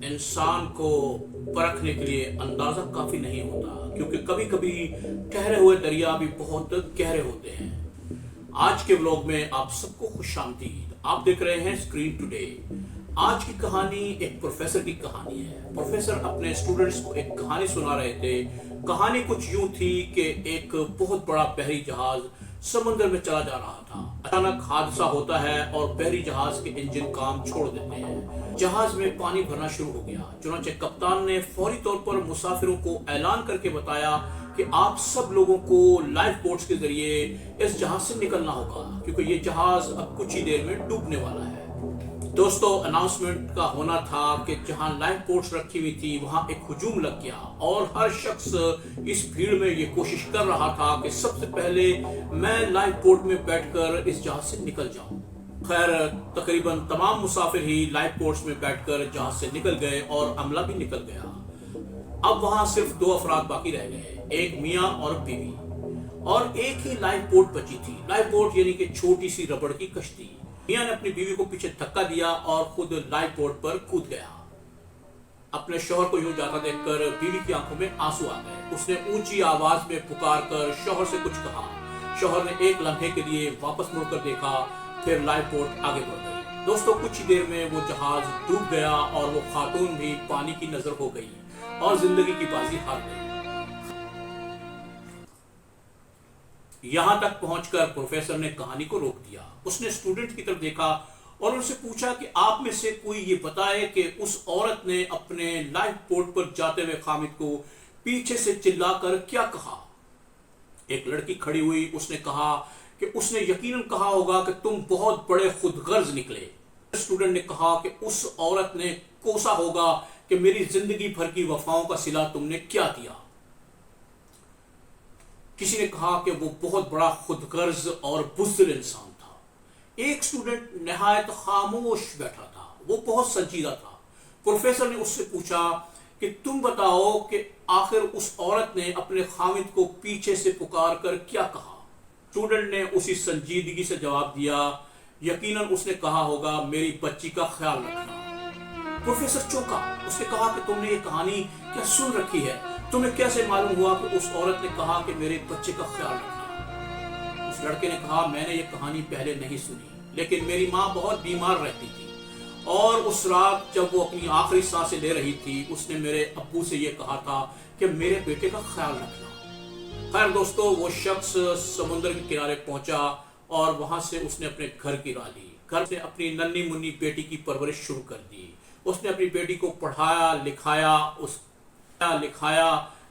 इंसान को परखने के लिए अंदाजा काफी नहीं होता, क्योंकि कभी कभी ठहरे हुए दरिया भी बहुत गहरे होते हैं। आज के व्लॉग में आप सबको खुशामदीद। आप देख रहे हैं स्क्रीन टुडे। आज की कहानी एक प्रोफेसर की कहानी है। प्रोफेसर अपने स्टूडेंट्स को एक कहानी सुना रहे थे। कहानी कुछ यूं थी कि एक बहुत बड़ा बहरी जहाज समुद्र में चला जा रहा था। अचानक हादसा होता है और बहरी जहाज के इंजन काम छोड़ देते हैं। जहाज में पानी भरना शुरू हो गया। चुनांचे कप्तान ने फौरी तौर पर मुसाफिरों को ऐलान करके बताया कि आप सब लोगों को लाइफ बोट्स के जरिए इस जहाज से निकलना होगा, क्योंकि ये जहाज अब कुछ ही देर में डूबने वाला है। दोस्तों, अनाउंसमेंट का होना था कि जहां लाइफ बोट्स रखी हुई थी वहां एक हुजूम लग गया और हर शख्स इस भीड़ में ये कोशिश कर रहा था कि सबसे पहले मैं लाइफ बोट में बैठकर इस जहाज से निकल जाऊं। खैर, तकरीबन तमाम मुसाफिर ही लाइफ बोट्स में बैठकर जहाज से निकल गए और अमला भी निकल गया। अब वहां सिर्फ दो अफराद बाकी रह गए, एक मियाँ और बीवी, और एक ही लाइफ बोट बची थी। लाइफ बोट यानी कि छोटी सी रबड़ की कश्ती। मियाँ ने अपनी बीवी को पीछे धक्का दिया और खुद लाइफ बोट पर कूद गया। अपने शौहर को यूं जाता देखकर बीवी की आंखों में आंसू आ गए। उसने ऊंची आवाज में पुकार कर शौहर से कुछ कहा। शौहर ने एक लम्हे के लिए वापस मुड़कर देखा, फिर लाइफ बोट आगे बढ़ गई। दोस्तों, कुछ ही देर में वो जहाज डूब गया और वो खातून भी पानी की नजर हो गई और जिंदगी की बाजी हार गई। यहां तक पहुंचकर प्रोफेसर ने कहानी को रोक दिया। उसने स्टूडेंट की तरफ देखा और उनसे पूछा कि आप में से कोई ये बताए कि उस औरत ने अपने लाइफ बोट पर जाते हुए खामिद को पीछे से चिल्लाकर क्या कहा। एक लड़की खड़ी हुई। उसने कहा कि उसने यकीनन कहा होगा कि तुम बहुत बड़े खुदगर्ज निकले। स्टूडेंट ने कहा कि उस औरत ने कोसा होगा कि मेरी जिंदगी भर की वफाओं का सिला तुमने क्या दिया। किसी ने कहा कि वो बहुत बड़ा खुदगर्ज और बुज़दिल इंसान था। एक स्टूडेंट निहायत खामोश बैठा था, वो बहुत संजीदा था। प्रोफेसर ने उससे पूछा कि तुम बताओ कि आखिर उस औरत ने अपने खामिद को पीछे से पुकार कर क्या कहा। स्टूडेंट ने उसी संजीदगी से जवाब दिया, यकीनन उसने कहा होगा मेरी बच्ची का ख्याल रखना। प्रोफेसर चौंका। उसने कहा कि तुमने ये कहानी क्या सुन रखी है? तुम्हें कैसे मालूम हुआ कि उस औरत ने कहा कि मेरे बच्चे का ख्याल रखना? उस लड़के ने कहा, मैंने ये कहानी पहले नहीं सुनी, लेकिन मेरी माँ बहुत बीमार रहती थी और उस रात जब वो अपनी आखिरी सांसें ले रही थी उसने मेरे अब्बू से ये कहा था कि मेरे बेटे का ख्याल रखना। खैर दोस्तों, वो शख्स समुद्र के किनारे पहुंचा और वहां से उसने अपने घर की राह ली। घर से अपनी नन्ही मुन्नी बेटी की परवरिश शुरू कर दी। उसने अपनी बेटी को पढ़ाया लिखाया,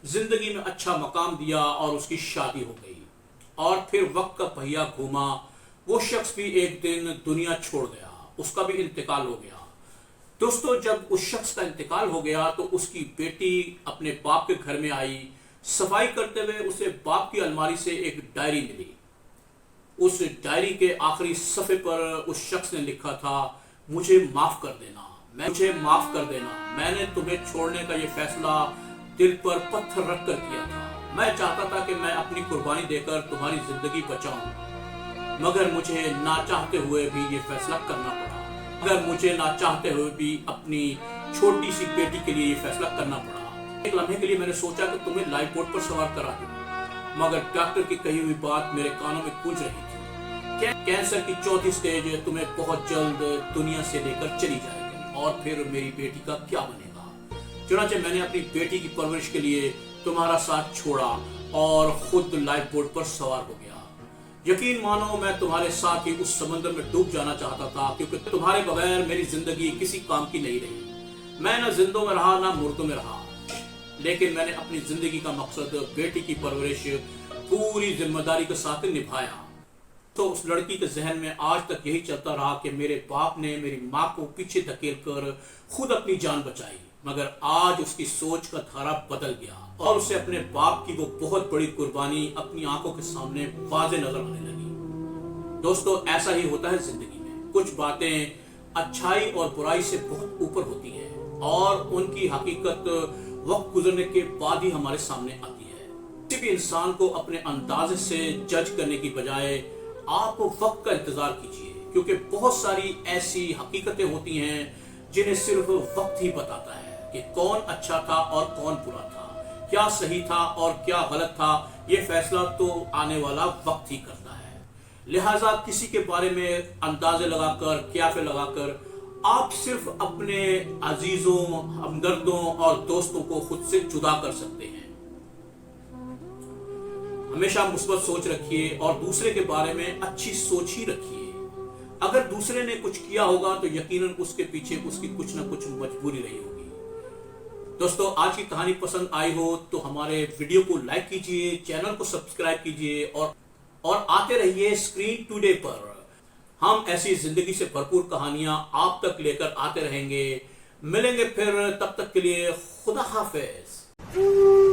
जिंदगी में अच्छा मकाम दिया और उसकी शादी हो गई। और फिर वक्त का पहिया घूमा। वो शख्स भी एक दिन दुनिया छोड़ गया, उसका भी इंतकाल हो गया। दोस्तों, जब उस शख्स का इंतकाल हो गया तो उसकी बेटी अपने बाप के घर में आई। सफाई करते हुए उसे बाप की अलमारी से एक डायरी मिली। उस डायरी के आखिरी सफ़े पर उस शख्स ने लिखा था, मुझे माफ कर देना, मैंने तुम्हें छोड़ने का ये फैसला दिल पर पत्थर रख कर किया था। मैं चाहता था कि मैं अपनी कुर्बानी देकर तुम्हारी जिंदगी बचाऊं, मगर मुझे ना चाहते हुए भी ये फैसला करना पड़ा। अपनी छोटी सी बेटी के लिए ये फैसला करना पड़ा। एक लम्हे के लिए मैंने सोचा कि तुम्हें लाइफ बोट पर सवार करा दूं, मगर डॉक्टर की कही हुई बात मेरे कानों में गूंज रही थी। कैंसर की चौथी स्टेज तुम्हें बहुत जल्द दुनिया से लेकर चली जाएगी और फिर मेरी बेटी का क्या बनेगा। चुनांचे मैंने अपनी बेटी की परवरिश के लिए तुम्हारा साथ छोड़ा और खुद लाइफ बोट पर सवार हो गया। यकीन मानो, मैं तुम्हारे साथ ही उस समुद्र में डूब जाना चाहता था, क्योंकि तुम्हारे बगैर मेरी जिंदगी किसी काम की नहीं रही। मैं न जिंदों में रहा ना मुर्दों में रहा, लेकिन मैंने अपनी जिंदगी का मकसद बेटी की परवरिश पूरी जिम्मेदारी के साथ निभाया। तो उस लड़की के जहन में आज तक यही चलता रहा कि मेरे बाप ने मेरी माँ को पीछे धकेल कर खुद अपनी जान बचाई, मगर आज उसकी सोच का धारा बदल गया और उसे अपने बाप की वो बहुत बड़ी कुर्बानी अपनी आंखों के सामने वाज़े नजर आने लगी। दोस्तों, ऐसा ही होता है जिंदगी में। कुछ बातें अच्छाई और बुराई से बहुत ऊपर होती है और उनकी हकीकत वक्त गुजरने के बाद ही हमारे सामने आती है। किसी भी इंसान को अपने अंदाजे से जज करने की बजाय आप वक्त का इंतजार कीजिए, क्योंकि बहुत सारी ऐसी हकीकतें होती हैं जिन्हें सिर्फ वक्त ही बताता है कि कौन अच्छा था और कौन बुरा था, क्या सही था और क्या गलत था। ये फैसला तो आने वाला वक्त ही करता है। लिहाजा किसी के बारे में अंदाजे लगाकर, क्याफे लगाकर आप सिर्फ अपने अजीजों, हमदर्दों और दोस्तों को खुद से जुदा कर सकते हैं। हमेशा मुस्बत सोच रखिए और दूसरे के बारे में अच्छी सोच ही रखिए। अगर दूसरे ने कुछ किया होगा तो यकीनन उसके पीछे उसकी कुछ ना कुछ मजबूरी रही होगी। दोस्तों, आज की कहानी पसंद आई हो तो हमारे वीडियो को लाइक कीजिए, चैनल को सब्सक्राइब कीजिए और आते रहिए स्क्रीन टुडे पर। हम ऐसी जिंदगी से भरपूर कहानियां आप तक लेकर आते रहेंगे। मिलेंगे फिर, तब तक के लिए खुदा हाफिज।